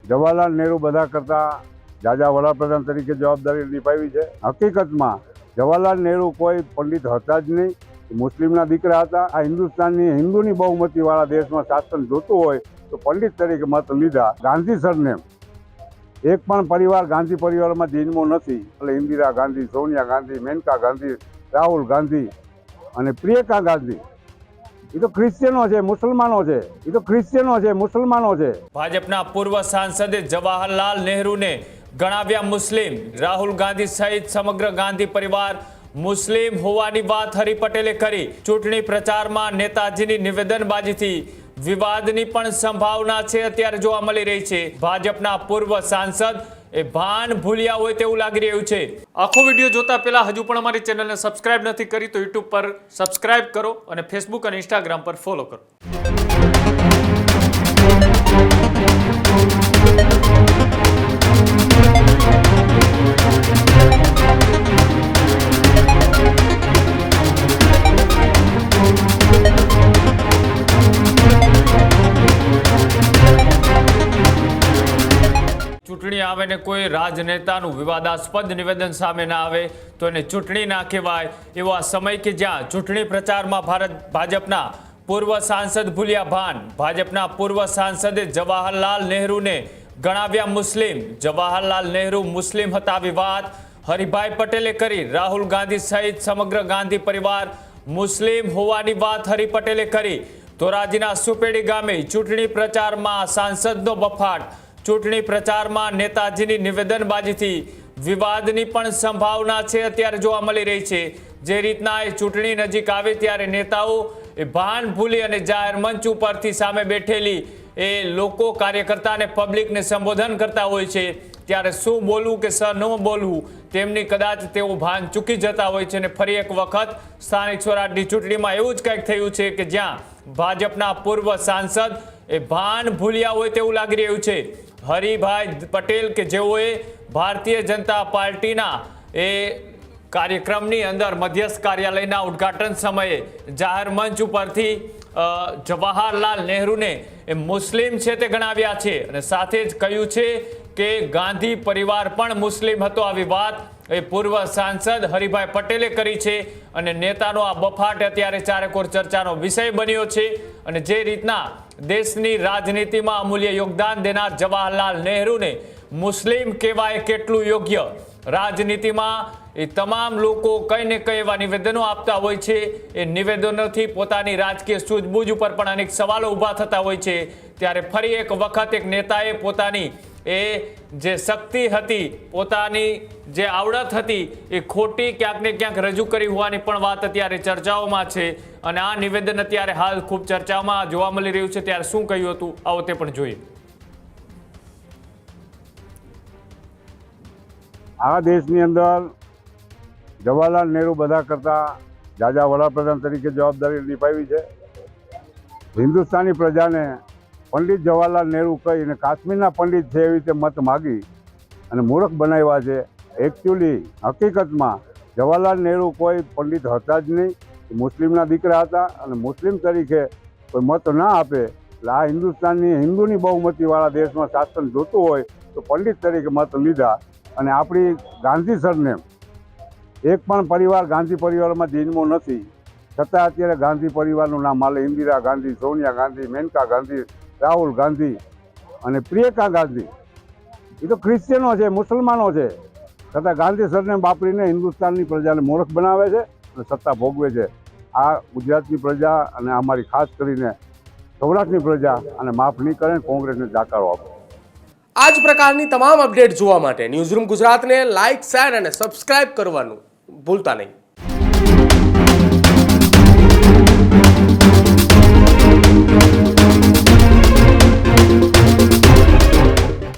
જવાહરલાલ નહેરુ બધા કરતા જાજા વડાપ્રધાન તરીકે જવાબદારી નિભાવી છે। હકીકતમાં જવાહરલાલ નહેરુ કોઈ પંડિત હતા જ નહીં, મુસ્લિમના દીકરા હતા। આ હિન્દુસ્તાનની હિન્દુની બહુમતીવાળા દેશમાં શાસન જોતું હોય તો પંડિત તરીકે મત લીધા। ગાંધી સરનેમ એક પણ પરિવાર ગાંધી પરિવારમાં જન્મો નથી, એટલે ઇન્દિરા ગાંધી, સોનિયા ગાંધી, મેનકા ગાંધી, રાહુલ ગાંધી અને પ્રિયંકા ગાંધી એ તો ક્રિશ્ચિયનો છે, મુસલમાનો છે, એ તો ક્રિશ્ચિયનો છે, મુસલમાનો છે। ભાજપના પૂર્વ સાંસદે જવાહરલાલ નહેરુને ગણાવ્યા મુસ્લિમ। રાહુલ ગાંધી સહિત સમગ્ર ગાંધી પરિવાર મુસ્લિમ હોવાની વાત હરી પટેલે કરી। ચૂંટણી પ્રચારમાં નેતાજીની નિવેદનબાજીથી વિવાદની પણ સંભાવના છે અત્યારે જોવા મળી રહી છે। ભાજપના પૂર્વ સાંસદ એ ભાન ભૂલ્યા હોય તેવું લાગી રહ્યું છે। આખો વિડીયો જોતા પહેલા હજુ પણ અમારી ચેનલને સબસ્ક્રાઇબ નથી કરી તો યુટ્યુબ પર સબસ્ક્રાઇબ કરો અને ફેસબુક અને ઇન્સ્ટાગ્રામ પર ફોલો કરો। ચૂંટણી આવે ને કોઈ રાજનેતાનું વિવાદાસ્પદ નિવેદન સામે ના આવે તો એને ચૂંટણી ના કહેવાય। એવો આ સમય કે જ્યાં ચૂંટણી પ્રચારમાં ભાજપના પૂર્વ સાંસદ ભૂલ્યા ભાન। ભાજપના પૂર્વ સાંસદે જવાહરલાલ નહેરુને ગણાવ્યા મુસ્લિમ। જવાહરલાલ નહેરુ મુસ્લિમ હતા આવી વાત હરિભાઈ પટેલે કરી। રાહુલ ગાંધી સહિત સમગ્ર ગાંધી પરિવાર મુસ્લિમ હોવાની વાત હરિ પટેલે કરી। ધોરાજીના સુપેડી ગામે ચૂંટણી પ્રચારમાં સાંસદનો બફાટ। ચૂંટણી પ્રચારમાં નેતાજીની નિવેદનબાજીથી વિવાદની પણ સંભાવના છે અત્યારે જોવા મળી રહી છે। જે રીતના એ ચૂંટણી નજીક આવે ત્યારે નેતાઓ એ ભાન ભૂલી અને જાહેર મંચ ઉપરથી સામે બેઠેલી એ લોકો કાર્યકર્તાને પબ્લિકને સંબોધન કરતા હોય છે ત્યારે શું બોલવું કે ન બોલવું તેમની કદાચ તેઓ ભાન ચૂકી જતા હોય છે। અને ફરી એક વખત સ્થાનિક સ્વરાજની ચૂંટણીમાં એવું જ કંઈક થયું છે કે જ્યાં ભાજપના પૂર્વ સાંસદ એ ભાન ભૂલ્યા હોય તેવું લાગી રહ્યું છે। હરિભાઈ પટેલ કે જેઓએ ભારતીય જનતા પાર્ટીના એ કાર્યક્રમની અંદર મધ્યસ્થ કાર્યાલયના ઉદ્ઘાટન સમયે જાહેર મંચ ઉપરથી જવાહરલાલ નહેરુને એ મુસ્લિમ છે તે ગણાવ્યા છે અને સાથે જ કહ્યું છે કે ગાંધી પરિવાર પણ મુસ્લિમ હતો। આવી વાત એ પૂર્વ સાંસદ હરિભાઈ પટેલે કરી છે અને નેતાનો આ બફાટ અત્યારે ચારેકોર ચર્ચાનો વિષય બન્યો છે। અને જે રીતના દેશની રાજનીતિમાં અમૂલ્ય યોગદાન દેનાર જવાહરલાલ નહેરુને મુસ્લિમ કહેવાય કેટલું યોગ્ય। રાજનીતિમાં એ તમામ લોકો કંઈ ને કંઈ એવા નિવેદનો આપતા હોય છે। એ નિવેદનોથી પોતાની રાજકીય સૂઝબૂઝ ઉપર પણ અનેક સવાલો ઊભા થતા હોય છે। ત્યારે ફરી એક વખત એક નેતાએ પોતાની એ જે શક્તિ હતી, પોતાની જે આવડત હતી એ ખોટી ક્યાંક ને ક્યાંક રજૂ કરી હોવાની પણ વાત અત્યારે ચર્ચાઓમાં છે। અને આ નિવેદન અત્યારે હાલ ખૂબ ચર્ચામાં જોવા મળી રહ્યું છે। ત્યારે શું કહ્યું હતું આવો તે પણ જોઈએ। આ દેશની અંદર જવાહરલાલ નહેરુ બધા કરતા જાજા વડાપ્રધાન તરીકે જવાબદારી નિભાવી છે। હિન્દુસ્તાની પ્રજાને પંડિત જવાહરલાલ નહેરુ કહીને કાશ્મીરના પંડિત છે એવી રીતે મત માગી અને મૂર્ખ બનાવ્યા છે। એકચ્યુઅલી હકીકતમાં જવાહરલાલ નહેરુ કોઈ પંડિત હતા જ નહીં, મુસ્લિમના દીકરા હતા અને મુસ્લિમ તરીકે કોઈ મત ના આપે એટલે આ હિન્દુસ્તાનની હિન્દુની બહુમતીવાળા દેશમાં શાસન જોતું હોય તો પંડિત તરીકે મત લીધા। અને આપણી ગાંધી સરનેમ એક પણ પરિવાર ગાંધી પરિવારમાં જન્મો નથી, છતાં અત્યારે ગાંધી પરિવારનું નામ હાલે। ઇન્દિરા ગાંધી, સોનિયા ગાંધી, મેનકા ગાંધી, રાહુલ ગાંધી અને પ્રિયંકા ગાંધી એ તો ક્રિશ્ચિયનો છે, મુસલમાનો છે, છતાં ગાંધી સરનેમ વાપરીને હિન્દુસ્તાનની પ્રજાને મૂર્ખ બનાવે છે અને સત્તા ભોગવે છે। આ ગુજરાતની પ્રજા અને અમારી ખાસ કરીને સૌરાષ્ટ્રની પ્રજા અને માફ નહીં કરે, કોંગ્રેસને જાકારો આપે। આ જ પ્રકારની તમામ અપડેટ જોવા માટે ન્યૂઝરૂમ ગુજરાતને લાઇક, શેર અને સબસ્ક્રાઇબ કરવાનું ભૂલતા નહીં।